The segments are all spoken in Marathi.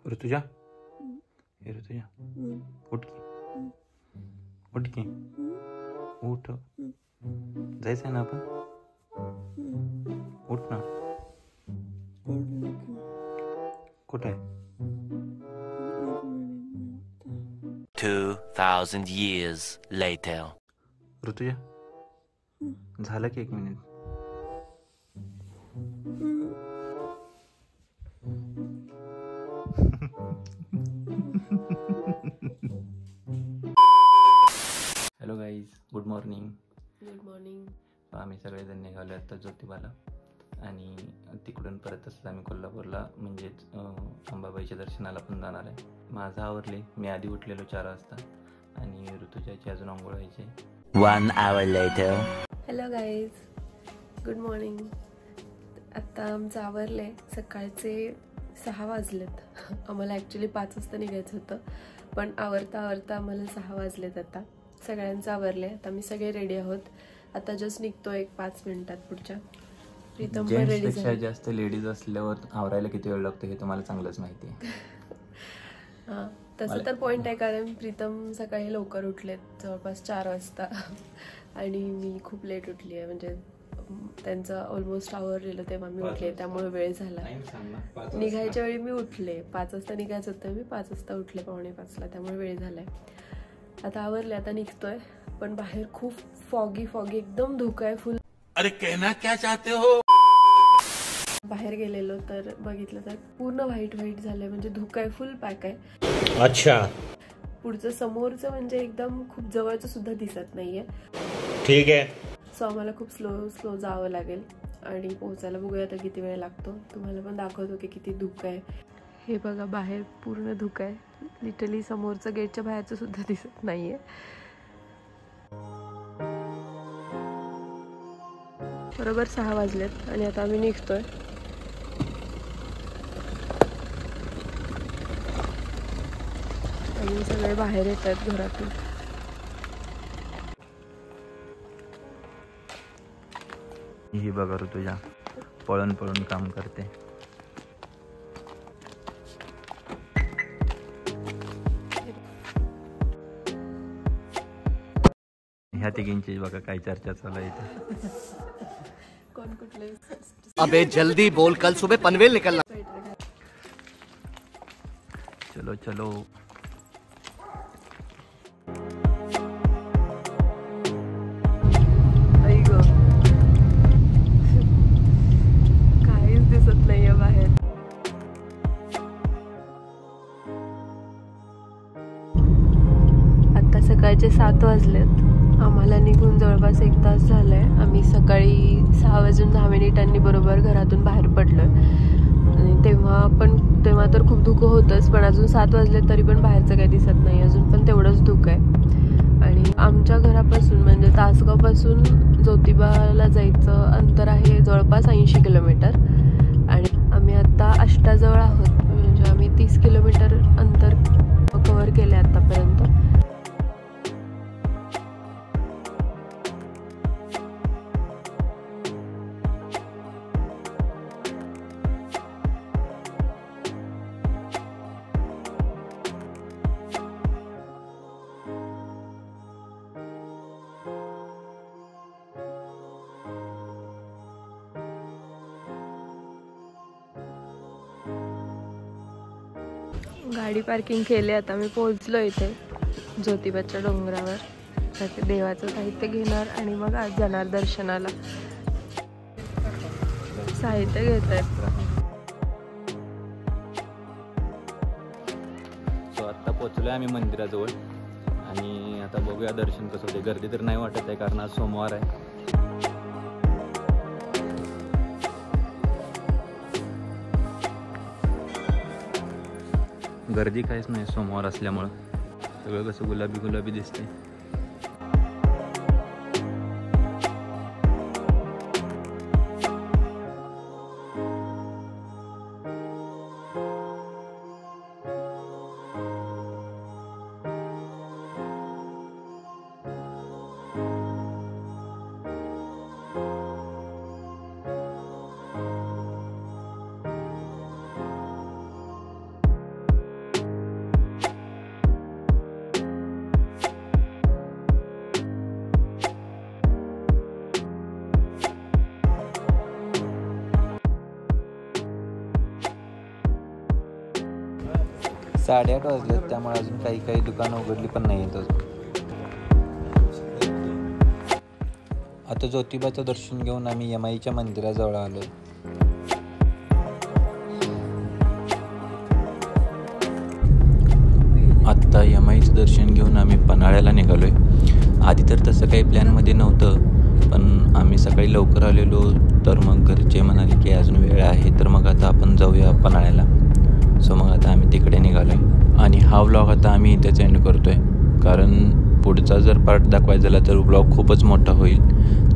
ऋतुजा, हे ऋतुजा, उठ की, उठ की, उठ, जायचं आहे ना आपण, उठ ना. कुठे आहे? 2000 years later. ऋतुजा, झालं की 1 minute. Hello guys, good morning. Good morning. आम्ही सगळेजण निघालो आता ज्योतिबाला आणि तिकडून परत असं आम्ही कोल्हापूरला म्हणजेच अंबाबाईच्या दर्शनाला पण जाणार आहे. माझं आवरले, मी आधी उठलेलो 4 वाजता आणि ऋतुजाची अजून आंघोळ व्हायची. 1 hour later. Hello guys, good morning. आत्ता आमचं आवरले. सकाळचे 6 वाजलेत. आम्हाला ॲक्च्युली 5 वाजता निघायचं होतं, पण आवरता आम्हाला 6 वाजलेत. आता सगळ्यांचं आवरले. आता मी सगळे रेडी आहोत. आता जस्ट निघतो 1-5 मिनिटात पुढच्या. प्रीतम पण रेडी झाली. जास्त लेडीज असल्यावर आवरायला किती वेळ लागतो हे तुम्हाला चांगलंच माहिती आहे. हां, तसं तर पॉईंट आहे, कारण प्रीतम सकाळी लवकर उठलेत, जवळपास 4 वाजता आणि मी खूप लेट उठली आहे. म्हणजे त्यांचं ऑलमोस्ट आवरलेलं तेव्हा मी उठले, त्यामुळे वेळ झाला. निघायच्या वेळी मी उठले. 5 वाजता निघायचं होतं, मी 5 वाजता उठले, 4:45ला, त्यामुळे वेळ झालाय. आता आवरले, आता निघतोय. पण बाहेर खूप फॉगी एकदम धुकं आहे फुल. अरे कहना क्या चाहते हो? बाहेर गेलेलो तर बघितलं तर पूर्ण व्हाईट झालंय, म्हणजे धुकं आहे, फुल पॅक आहे. अच्छा, पुढचं समोरचं म्हणजे एकदम खूप जवळचं सुद्धा दिसत नाहीये. ठीक आहे. सो आम्हाला खूप स्लो जावं लागेल आणि पोहोचायला बघूया आता किती वेळ लागतो. तुम्हाला पण दाखवतो की किती धुकं आहे. हे बघा, बाहेर पूर्ण धुकं आहे. लिटरली समोरचं गेटच्या बाहेरचं सुद्धा दिसत नाहीये. बरोबर 6 वाजलेत आणि आता आम्ही निघतोय. आणि सगळे बाहेर येत आहेत घरातून. ही बघा ऋतुजा पळून काम करते. ह्या तिघींची बघा काय चर्चा चालू आहे इथे. कोण कुठले? अबे जल्दी बोल, कल सुबह पनवेल निकलना. चलो काहीच दिसत नाहीये बाहेर. आता सकाळचे 7 वाजलेत. आम्हाला निघून जवळपास 1 तास झालाय. आम्ही सकाळी 6:10 बरोबर घरातून बाहेर पडलोय. आणि तेव्हा तर खूप धुकं होतंच, पण अजून 7 वाजले तरी पण बाहेरचं काही दिसत नाही. अजून पण तेवढंच धुकं आहे. आणि आमच्या घरापासून म्हणजे तासगावपासून ज्योतिबाला जायचं अंतर आहे जवळपास 80 किलोमीटर. आणि आम्ही आत्ता आष्टाजवळ आहोत. म्हणजे आम्ही 30 किलोमीटर अंतर कव्हर केले आतापर्यंत. गाडी पार्किंग केली. आता मी पोहोचलो इथे ज्योतिबाच्या डोंगरावर. तर देवाचं साहित्य घेणार आणि मग आज जाणार दर्शनाला. साहित्य घेत आहेत. सो आत्ता पोचलोय आम्ही मंदिराजवळ आणि आता बघूया दर्शन कसं होते. गर्दी तर नाही वाटत आहे कारण आज सोमवार आहे. गर्दी काहीच नाही सोमवार असल्यामुळं. सगळं कसं गुलाबी दिसतंय. 8:30 वाजले, त्यामुळे अजून काही दुकानं उघडली पण नाही आहेत अजून. आता ज्योतिबाचं दर्शन घेऊन आम्ही यमाईच्या मंदिराजवळ आलो. आत्ता यमाईचं दर्शन घेऊन आम्ही पन्हाळ्याला निघालोय. आधी तर तसं काही प्लॅनमध्ये नव्हतं, पण आम्ही सकाळी लवकर आलेलो, तर मग घरचे म्हणाले की अजून वेळ आहे, तर मग आता आपण जाऊया पन्हाळ्याला. सो मग आता आम्ही तिकडे निघालोय आणि हा व्लॉग आता आम्ही इथेच एंड करतोय, कारण पुढचा जर पार्ट दाखवायचा झाला तर व्लॉग खूपच मोठा होईल.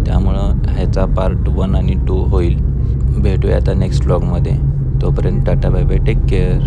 त्यामुळं ह्याचा पार्ट 1 आणि 2 होईल. भेटूया आता नेक्स्ट व्लॉगमध्ये. तोपर्यंत tata bye bye, take care.